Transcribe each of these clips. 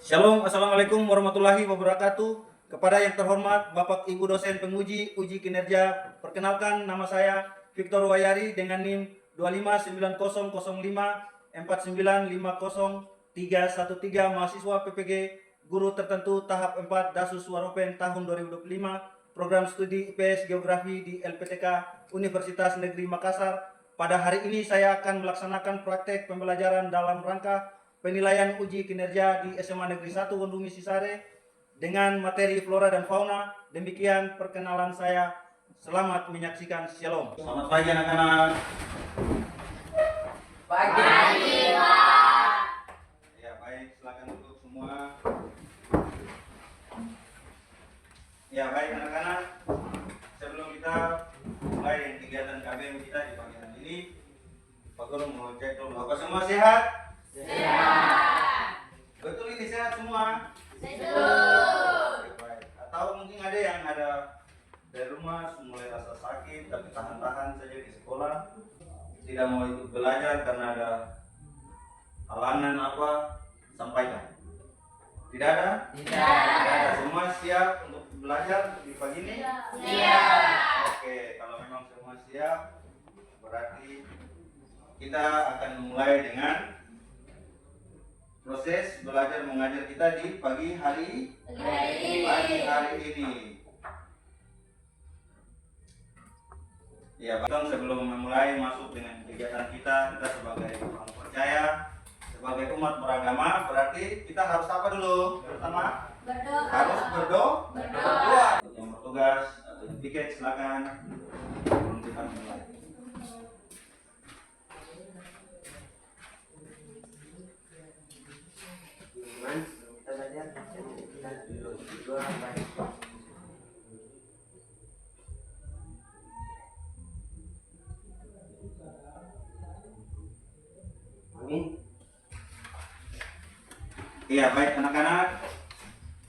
Shalom, Assalamualaikum warahmatullahi wabarakatuh. Kepada yang terhormat Bapak Ibu dosen penguji uji kinerja, perkenalkan nama saya Victor Wayari dengan NIM 2590004950313 mahasiswa PPG Guru Tertentu tahap 4 Dasus Waropen tahun 2025 program studi IPS Geografi di LPTK Universitas Negeri Makassar. Pada hari ini saya akan melaksanakan praktek pembelajaran dalam rangka penilaian uji kinerja di SMA Negeri 1 Wondumi Sisare dengan materi flora dan fauna. Demikian perkenalan saya. Selamat menyaksikan. Shalom. Selamat pagi anak-anak. Pagi, Pak. Ya, baik, silakan duduk semua. Ya, baik anak-anak. Sebelum kita mulai kegiatan KBM kita di pagi hari ini, Pak Guru mau cek dulu. Apa semua sehat? Sehat. Betul ini sehat semua? Betul. Baik. Atau mungkin ada yang dari rumah mulai rasa sakit tapi tahan-tahan saja di sekolah, tidak mau ikut belajar karena ada halangan apa, sampaikan. Tidak ada? Tidak. Tidak ada. Semua siap untuk belajar di pagi ini? Siap. Oke, kalau memang semua siap, berarti kita akan mulai dengan proses belajar mengajar kita di pagi hari ini. Ya, Bang, sebelum memulai masuk dengan kegiatan kita sebagai orang percaya, sebagai umat beragama, berarti kita harus apa dulu? Pertama, harus berdoa. Yang bertugas atau yang piket silakan. Sebelum kita mulai. Kita belajar kita berdoa baik. Amin. Iya, baik anak-anak.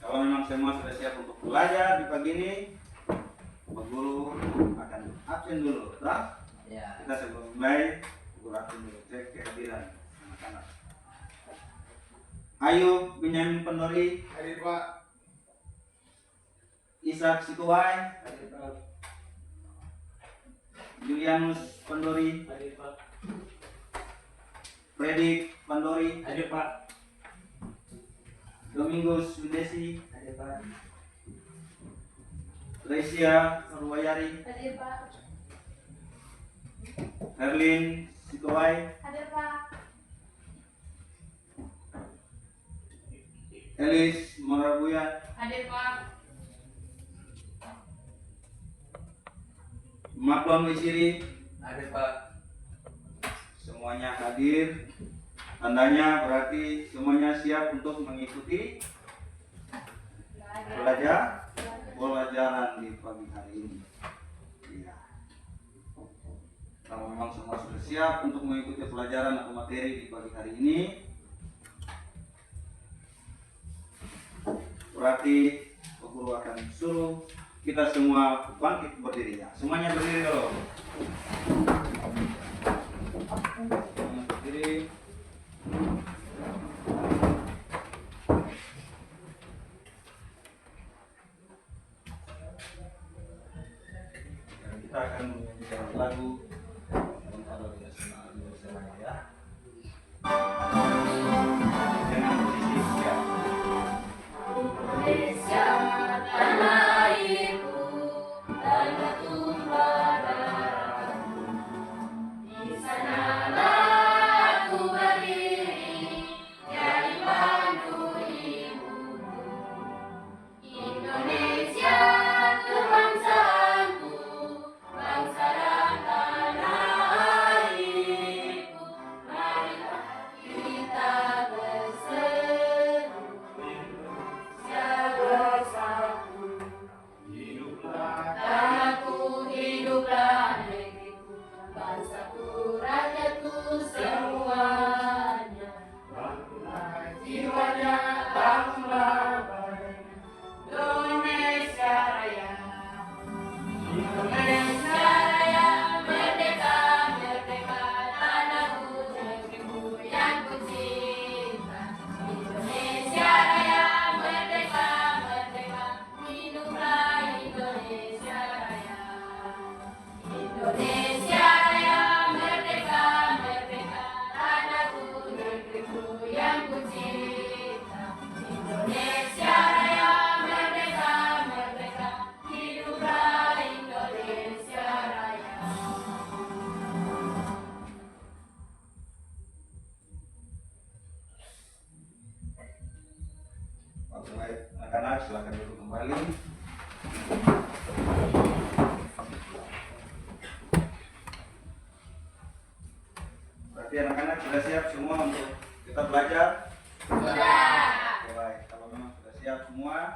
Kalau memang semua sudah siap untuk belajar di pagi ini, Pak Guru akan absen dulu. Nah, Ya. kita sebelum mulai, Guru absen dulu cek kehadiran anak-anak. Ayub Benyamin Pendori, Hadir Pak. Ishak Sikuwai, Hadir Pak. Julianus Pendori, Hadir Pak. Predik Pendori, Hadir Pak. Domingus Widesi, Hadir Pak. Resia Nurwayari, Hadir, Pak. Herlin Sikuwai, Hadir, Pak. Elis Morabuya, Hadir, Pak. Maklon Wisiri, Hadir Pak. semuanya hadir. Tandanya berarti semuanya siap untuk mengikuti pelajaran di pagi hari ini. Iya. Kalau memang semua sudah siap untuk mengikuti pelajaran atau materi di pagi hari ini, berarti Pak Guru akan suruh kita semua bangkit berdiri ya. Semuanya berdiri dulu. Semuanya berdiri. Dan kita akan menyanyikan lagu ya. Dengan posisi siap. Indonesia, tanah airku, tanah tumpah darahku. Di sanalah aku berdiri, jadi pandu ibuku. Indonesia, kebangsaanku, bangsa dan tanah airku. Indonesia Raya merdeka, merdeka, tanahku negeriku yang kucinta. Indonesia Raya merdeka, merdeka, hiduplah Indonesia Raya. Oke, baik. Anak-anak silakan duduk kembali. Berarti anak-anak sudah siap semua untuk kita belajar? Sudah. Oke, baik. Kalau memang sudah siap semua,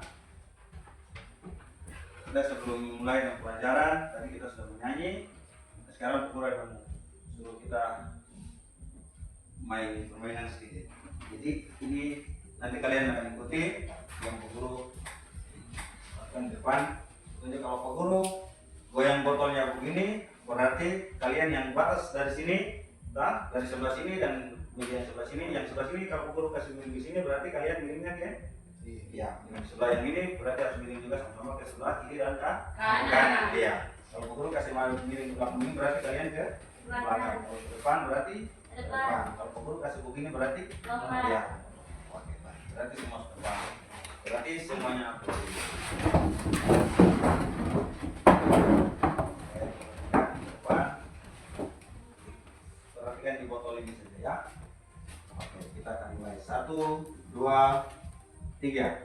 kita sebelum mulai dengan pelajaran, tadi kita sudah menyanyi. Sekarang Pura kamu suruh kita main permainan sedikit. Jadi ini nanti kalian akan ikuti yang Pak Guru akan depan. Jadi kalau Pak Guru goyang botolnya begini, berarti kalian yang batas dari sini, nah, dari sebelah sini dan meja sebelah sini. Yang sebelah sini kalau Pak Guru kasih miring di sini, berarti kalian miringnya ke ya, yang sebelah yang ini berarti harus miring juga sama-sama ke sebelah kiri dan kanan. Iya. Kalau Pak Guru kasih miring ke belakang ini, berarti kalian ke belakang. Kalau ke depan berarti depan. Kalau Pak Guru kasih begini berarti ya. Oke, baik. Berarti semua ke depan. Berarti semuanya aku. Depan. Perhatikan di botol ini saja ya. Oke, kita akan mulai. 1, 2, 3.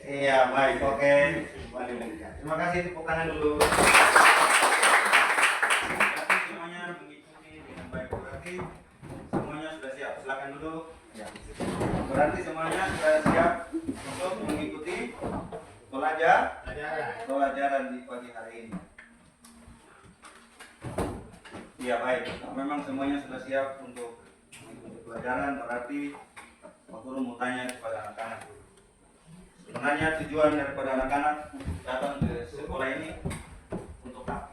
Iya, baik, oke. Terima kasih, tepuk tangan dulu. Berarti semuanya mengikuti dengan baik. Berarti semuanya sudah siap. Silakan duduk. Ya. Berarti semuanya sudah siap untuk mengikuti pelajaran di pagi hari ini. Iya, baik. Memang semuanya sudah siap untuk mengikuti pelajaran. Berarti Pak Guru mau tanya kepada anak-anak. Sebenarnya tujuan daripada anak-anak datang ke sekolah ini untuk apa?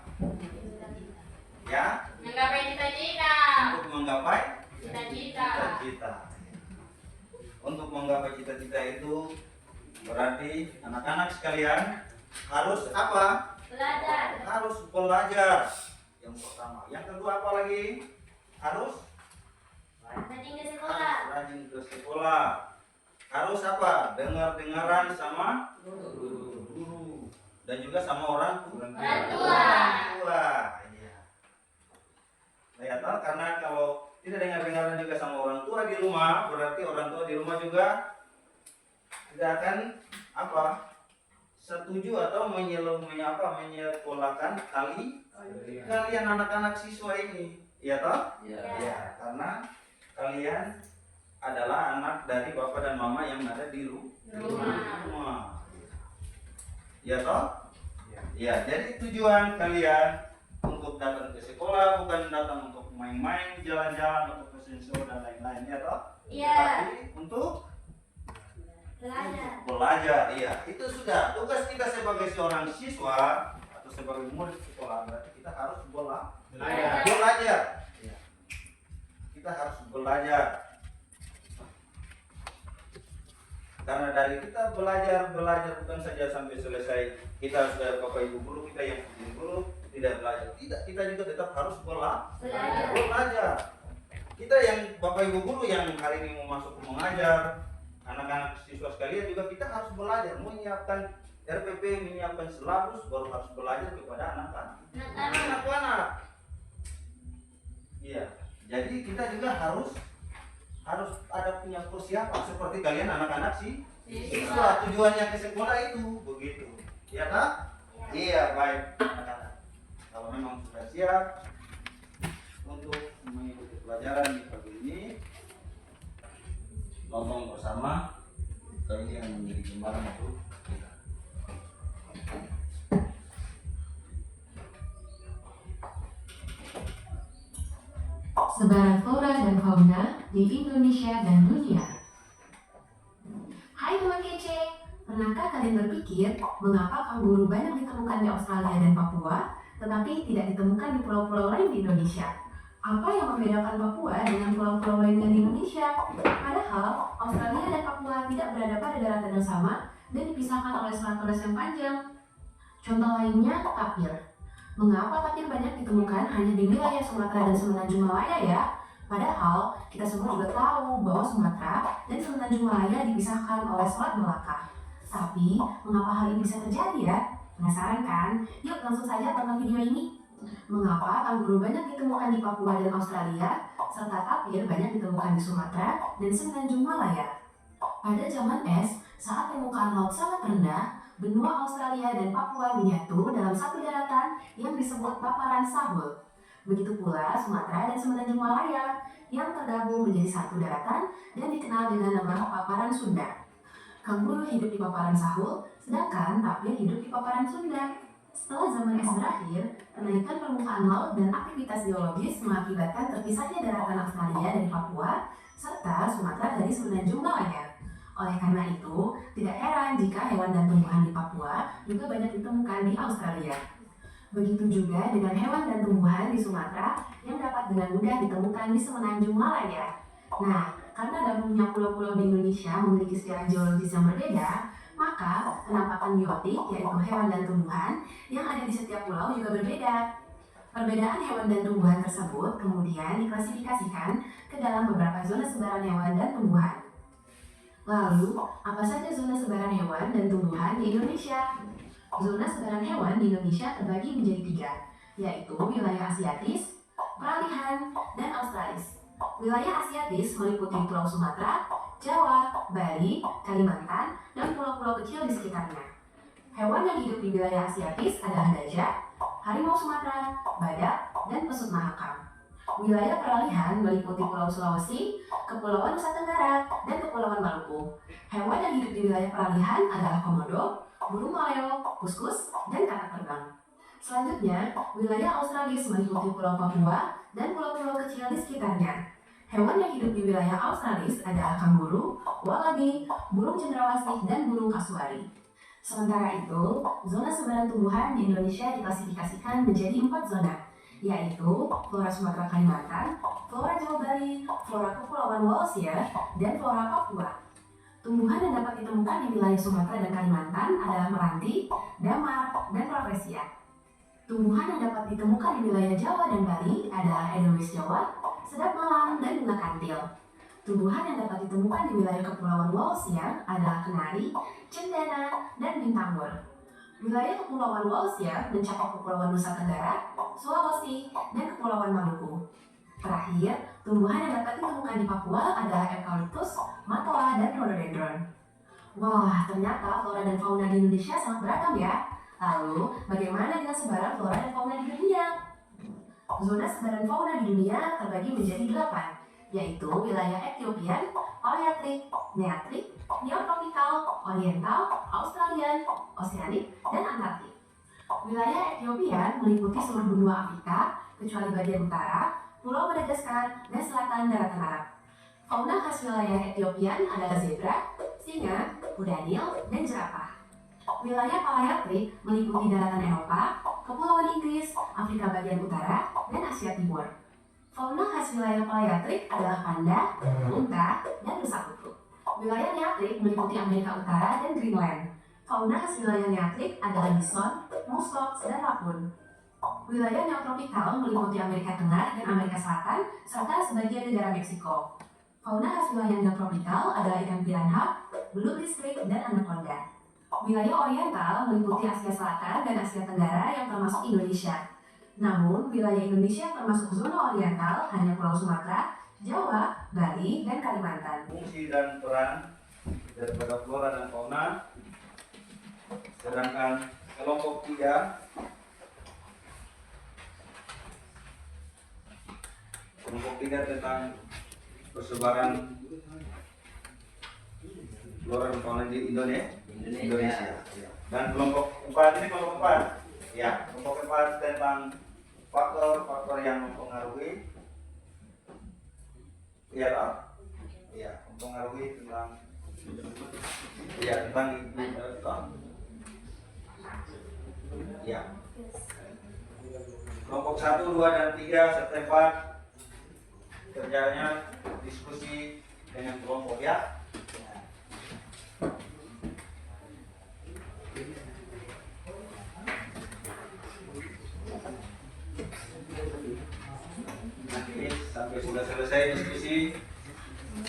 Ya? Menggapai cita-cita. Untuk menggapai Cita-cita. cita-cita. Untuk menggapai cita-cita itu berarti anak-anak sekalian harus apa? Belajar. Harus belajar. Yang pertama. Yang kedua apa lagi? Harus Rajin ke sekolah. rajin ke sekolah. Harus apa? Dengar-dengaran sama guru dan juga sama orang Orang tua. tua. Iya. Ya, tahu karena kalau tidak dengar-dengaran juga sama orang tua di rumah, berarti orang tua di rumah juga tidak akan apa? Setuju atau menyekolahkan kalian anak-anak siswa ini. Iya toh? Ya. Ya, karena kalian adalah anak dari bapak dan mama yang ada di rumah. Ya toh? Ya, jadi tujuan kalian untuk datang ke sekolah bukan datang untuk main-main, jalan-jalan atau ke sensor dan lain-lain, ya toh? Iya. Tapi untuk belajar, iya. Itu sudah tugas kita sebagai seorang siswa atau sebagai murid sekolah, berarti kita harus belajar. Iya. Kita harus belajar. Karena dari kita belajar bukan saja sampai selesai kita sudah bapak ibu guru, kita yang menjadi guru tidak belajar, tidak, kita juga tetap harus belajar. Kita yang bapak ibu guru yang hari ini mau masuk mengajar anak-anak siswa sekalian juga kita harus belajar menyiapkan RPP, menyiapkan silabus, baru harus belajar kepada anak-anak. Iya, jadi kita juga harus ada punya persiapan seperti kalian anak-anak siswa. Tujuannya ke sekolah itu begitu, ya kan? Iya, baik anak-anak. Kalau memang sudah siap untuk mengikuti pelajaran di pagi ini, ngomong bersama, ini yang menjadi gambaran untuk kita. Sebaran flora dan fauna di Indonesia dan dunia. Hai teman kece, pernahkah kalian berpikir berpikir mengapa kanguru banyak ditemukan di Australia dan Papua, tetapi tidak ditemukan di pulau-pulau lain di Indonesia? Apa yang membedakan Papua dengan pulau-pulau lainnya di Indonesia? Padahal Australia dan Papua tidak berada pada daratan yang sama dan dipisahkan oleh selat Torres yang panjang. Contoh lainnya, tapir. Mengapa tapir banyak ditemukan hanya di wilayah Sumatera dan Semenanjung Malaya ya? Padahal kita semua juga tahu bahwa Sumatera dan Semenanjung Malaya dipisahkan oleh Selat Melaka. Tapi mengapa hal ini bisa terjadi ya? Penasaran kan? Yuk langsung saja tonton video ini. Mengapa kanguru banyak ditemukan di Papua dan Australia, serta tapir banyak ditemukan di Sumatera dan Semenanjung Malaya? Pada zaman es, saat permukaan laut sangat rendah, benua Australia dan Papua menyatu dalam satu daratan yang disebut paparan Sahul. Begitu pula Sumatera dan Semenanjung Malaya yang tergabung menjadi satu daratan dan dikenal dengan nama paparan Sunda. Kanguru hidup di paparan Sahul, sedangkan tapir hidup di paparan Sunda. Setelah zaman es berakhir, kenaikan permukaan laut dan aktivitas geologis mengakibatkan terpisahnya daratan Australia dari Papua serta Sumatera dari Semenanjung Malaya. Oleh karena itu, tidak heran jika hewan dan tumbuhan di Papua juga banyak ditemukan di Australia. Begitu juga dengan hewan dan tumbuhan di Sumatera yang dapat dengan mudah ditemukan di Semenanjung Malaya. Nah, karena gabungnya pulau-pulau di Indonesia memiliki sejarah geologis yang berbeda, maka penampakan biotik, yaitu hewan dan tumbuhan, yang ada di setiap pulau juga berbeda. Perbedaan hewan dan tumbuhan tersebut kemudian diklasifikasikan ke dalam beberapa zona sebaran hewan dan tumbuhan. Lalu, apa saja zona sebaran hewan dan tumbuhan di Indonesia? Zona sebaran hewan di Indonesia terbagi menjadi 3, yaitu wilayah Asiatis, Peralihan, dan Australis. Wilayah Asiatis meliputi Pulau Sumatera, Jawa, Bali, Kalimantan, dan pulau-pulau kecil di sekitarnya. Hewan yang hidup di wilayah Asiatis adalah gajah, harimau Sumatera, badak, dan pesut mahakam. Wilayah Peralihan meliputi Pulau Sulawesi, Kepulauan Nusa Tenggara, dan Kepulauan Maluku. Hewan yang hidup di wilayah Peralihan adalah komodo, burung maleo, kuskus, dan katak terbang. Selanjutnya, wilayah Australis meliputi Pulau Papua dan pulau-pulau kecil di sekitarnya. Hewan yang hidup di wilayah Australis adalah kanguru, wallaby, burung cendrawasih, dan burung kasuari. Sementara itu, zona sebaran tumbuhan di Indonesia diklasifikasikan menjadi 4 zona, yaitu flora Sumatera Kalimantan, flora Jawa Bali, flora Kepulauan Wallacea, dan flora Papua. Tumbuhan yang dapat ditemukan di wilayah Sumatera dan Kalimantan adalah meranti, damar, dan rafflesia. Tumbuhan yang dapat ditemukan di wilayah Jawa dan Bali adalah Edelweiss Jawa, sedap malam, dan bunga kantil. Tumbuhan yang dapat ditemukan di wilayah Kepulauan Wallacea adalah kenari, cendana, dan bintang bor. Wilayah Kepulauan Wallacea mencakup Kepulauan Nusa Tenggara, Sulawesi, dan Kepulauan Maluku. Terakhir, tumbuhan yang dapat ditemukan di Papua adalah eukaliptus, matoa, dan rhododendron. Wah, ternyata flora dan fauna di Indonesia sangat beragam ya. Lalu, bagaimana dengan sebaran flora dan fauna di dunia? Zona sebaran fauna di dunia terbagi menjadi 8, yaitu wilayah Ethiopian, Palearktik, Nearktik, Neotropikal, Oriental, Australian, Oceanic, dan Antarktik. Wilayah Ethiopian meliputi seluruh benua Afrika, kecuali bagian utara, Pulau Madagaskar, dan selatan daratan Arab. Fauna khas wilayah Ethiopian adalah zebra, singa, kuda Nil, dan jerapah. Wilayah Palearktik meliputi daratan Eropa, Kepulauan Inggris, Afrika bagian utara, dan Asia Timur. Fauna khas wilayah Palearktik adalah panda, unta, dan rusa kutu. Wilayah Nearktik meliputi Amerika Utara dan Greenland. Fauna khas wilayah Nearktik adalah bison, muskox, dan rapun. Wilayah neotropikal meliputi Amerika Tengah dan Amerika Selatan, serta sebagian negara Meksiko. Fauna khas wilayah neotropikal adalah ikan piranha, blue listrik, dan anaconda. Wilayah oriental meliputi Asia Selatan dan Asia Tenggara yang termasuk Indonesia. Namun, wilayah Indonesia termasuk zona oriental hanya Pulau Sumatera, Jawa, Bali, dan Kalimantan. Fungsi dan peran daripada flora dan fauna. Sedangkan kelompok 3 tentang persebaran flora dan fauna di Indonesia. Dan kelompok 4 ini kelompok 4. Ya, kelompok 4 tentang faktor-faktor yang mempengaruhi mempengaruhi tentang Ya. Kelompok 1, 2, dan 3 serta 4 kerjanya diskusi dengan kelompok ya. Nanti sampai sudah selesai diskusi,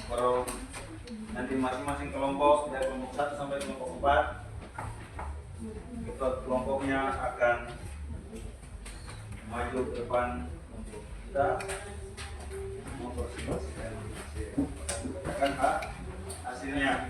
baru nanti masing-masing kelompok dari kelompok 1 sampai kelompok 4 ketua kelompoknya akan maju ke depan untuk kita mempresentasikan hasilnya.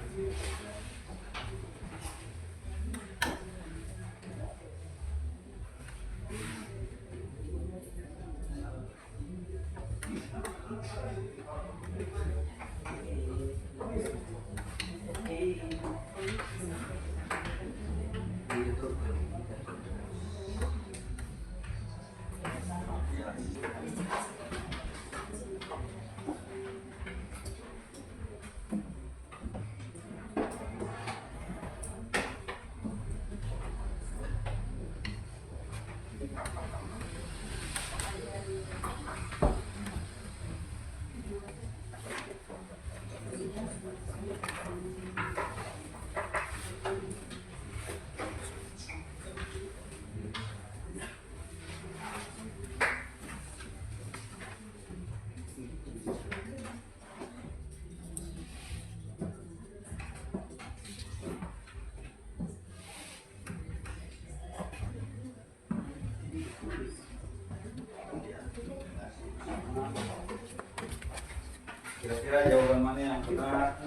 Kira-kira jawaban mana yang benar?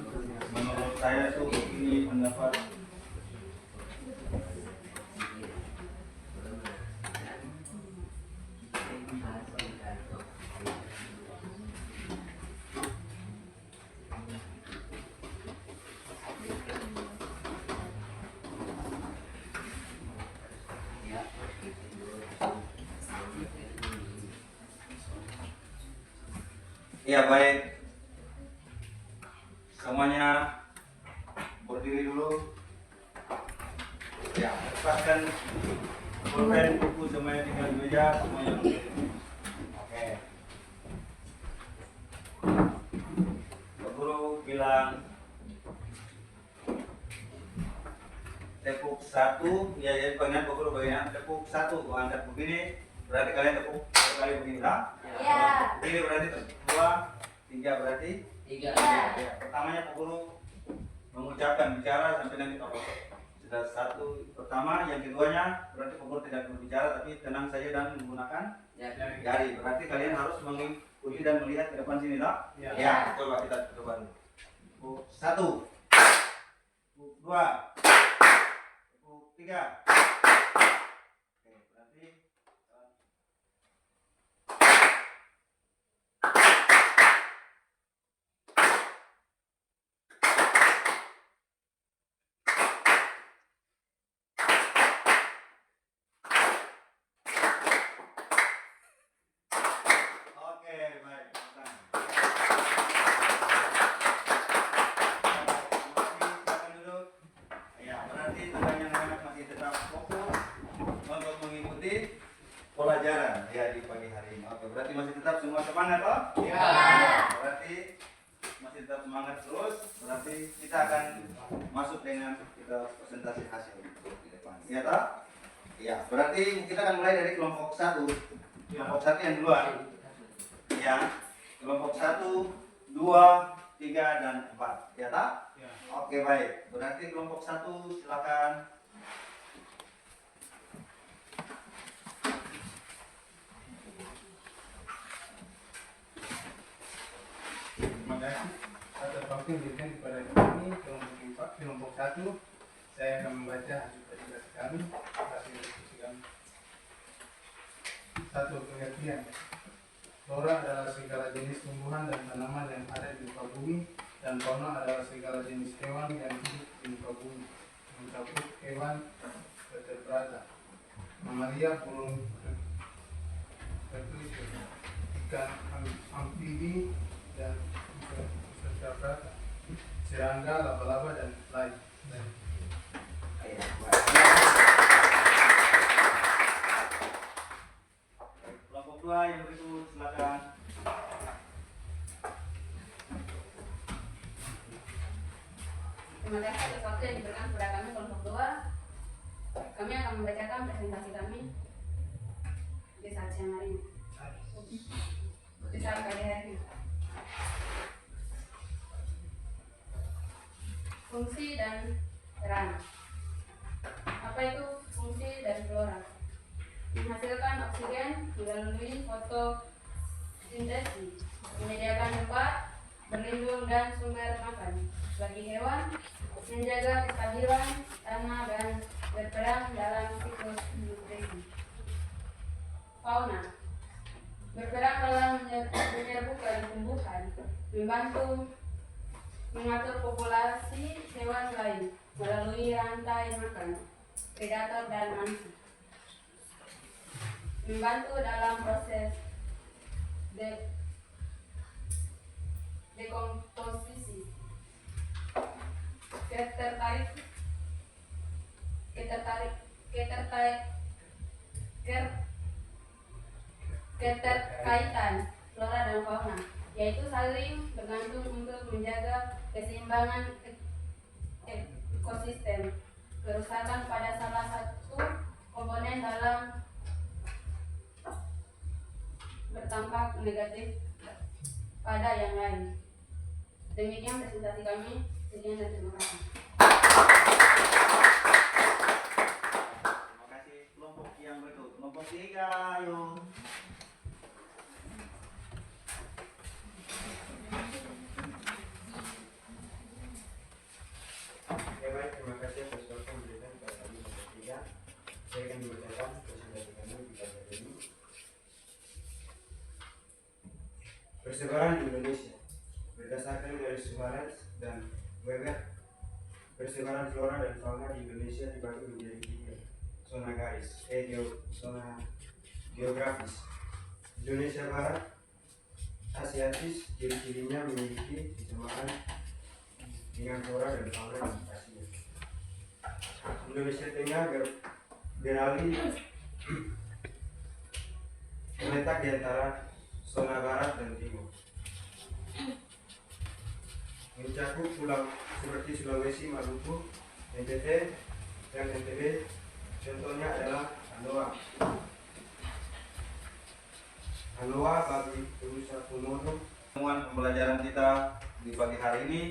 Menurut saya tuh ini pendapat ya. Baik, semuanya berdiri dulu ya. Lepaskan pulpen, buku semuanya tinggal di meja, semuanya berdiri. Oke, Pak Guru bilang tepuk 1 ya, jadi bagian Pak Guru bagian tepuk 1 angkat begini, berarti kalian tepuk satu kali begini lah. Ya. Begini berarti 2, 3 berarti 3. ya. Pertamanya Pak Guru mengucapkan bicara sampai nanti Pak Guru sudah 1 pertama, yang keduanya berarti Pak Guru tidak berbicara tapi tenang saja dan menggunakan jari. Berarti kalian harus mengikuti dan melihat ke depan sini lah. Ya, coba kita coba dulu. 1, 2, 3. Oke, berarti pelajaran ya di pagi hari ini. Oke, berarti masih tetap semua semangat toh? Ya. Berarti masih tetap semangat terus. Berarti kita akan masuk dengan kita presentasi hasil di depan. Iya toh? Ya, berarti kita akan mulai dari kelompok 1. Kelompok 1 yang duluan. Ya. Kelompok 1, 2, 3 dan 4. Ya toh? Ya. Oke, baik. Berarti kelompok 1 silakan. Terima kasih atas waktu yang diberikan kepada kami. Kelompok 1, saya akan membaca hasil presentasi kami, hasil diskusi kami. 1. Pengertian. Flora adalah segala jenis tumbuhan dan tanaman yang ada di muka bumi, dan fauna adalah segala jenis hewan yang hidup di muka bumi, mencakup hewan vertebrata, mamalia, burung ikan amfibi dan vertebrata, serangga, laba-laba dan lain. bacakan presentasi kami di saat siang hari ini. Di saat pagi hari ini. Fungsi dan peran. Apa itu fungsi dan flora? Menghasilkan oksigen melalui fotosintesis, menyediakan tempat berlindung dan sumber makan bagi hewan, menjaga kestabilan tanah dan berperan dalam siklus nutrisi. Fauna berperan dalam menyerbukan tumbuhan, membantu mengatur populasi hewan lain melalui rantai makan, predator dan manusia. Membantu dalam proses dekomposisi. Keterkaitan flora dan fauna, yaitu saling bergantung untuk menjaga keseimbangan ekosistem. Kerusakan pada salah satu komponen dalam berdampak negatif pada yang lain. Demikian presentasi kami. Sekian dan terima kasih. Terima kasih. Kelompok yang berikut, kelompok 3, ayo. Ya baik, terima kasih atas waktu yang diberikan kepada kami kelompok 3. Saya akan membacakan presentasi kami di pagi hari ini. Persebaran di Indonesia berdasarkan garis Suarez dan Weber. Persebaran flora dan fauna di Indonesia dibagi menjadi 3 zona garis, zona geografis. Indonesia Barat, Asiatis, ciri-cirinya memiliki kesamaan dengan flora dan fauna di Asia. Indonesia Tengah beralih terletak di antara zona barat dan timur, mencakup pulau seperti Sulawesi, Maluku, NTT, dan NTB. Contohnya adalah Anoa, Babi, Nusa Komodo. Pertemuan pembelajaran kita di pagi hari ini,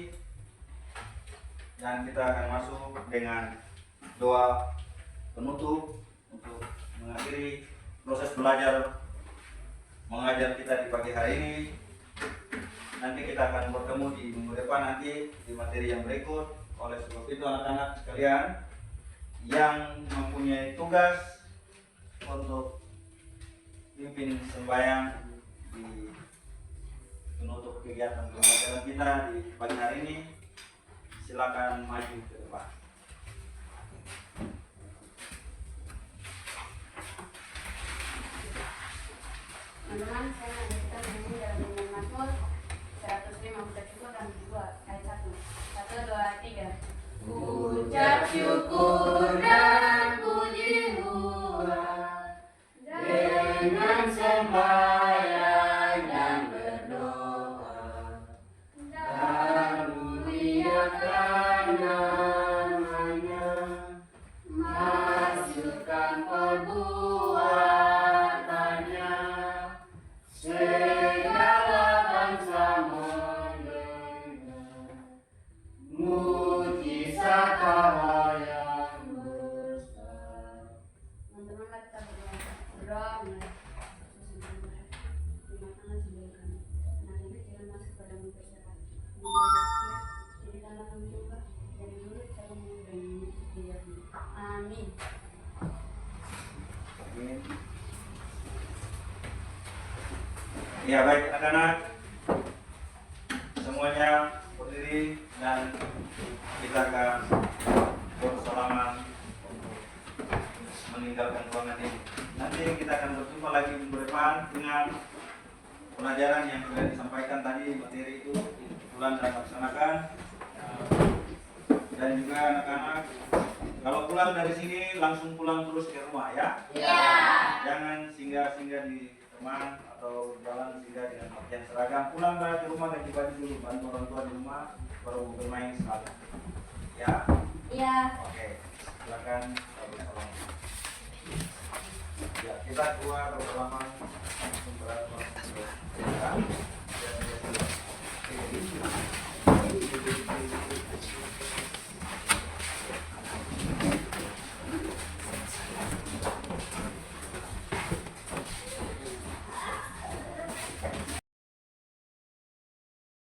dan kita akan masuk dengan doa penutup untuk mengakhiri proses belajar mengajar kita di pagi hari ini. Nanti kita akan bertemu di minggu depan nanti di materi yang berikut. Oleh sebab itu anak-anak sekalian yang mempunyai tugas untuk pimpin sembahyang di penutup kegiatan pembelajaran kita di pagi hari ini, silakan maju ke depan. Teman-teman, saya melanjutkan menyanyi dalam nyanyian Mazmur 154 dan 2 ayat 1. 1, 2, 3. Ucap syukur dan puji Tuhan dengan sembahyang dan berdoa, dan muliakan namanya, masukkan perbuatannya, segala bangsa mendengar mujizat Allah yang besar. Teman-teman, mari kita berdoa mulai. Terima kasih sebagai kami. Nah, ini jangan masuk pada memperserat. Jadikanlah kami juga dari dulu cara dan biar. Amin. Amin. Ya baik anak-anak, semuanya berdiri dan kita akan bersalaman untuk meninggalkan ruangan ini. Nanti kita akan berjumpa lagi minggu depan dengan pelajaran yang sudah disampaikan tadi, materi itu pulang dan laksanakan. Dan juga anak-anak, kalau pulang dari sini langsung pulang terus ke rumah ya. Iya. Jangan singgah-singgah di teman atau jalan singgah dengan pakaian seragam. Pulang ke rumah ganti baju dulu, bantu orang tua di rumah, baru bermain sekali. Ya. Iya. Oke. Silakan. Salam. Ya, kita keluar halaman beberapa.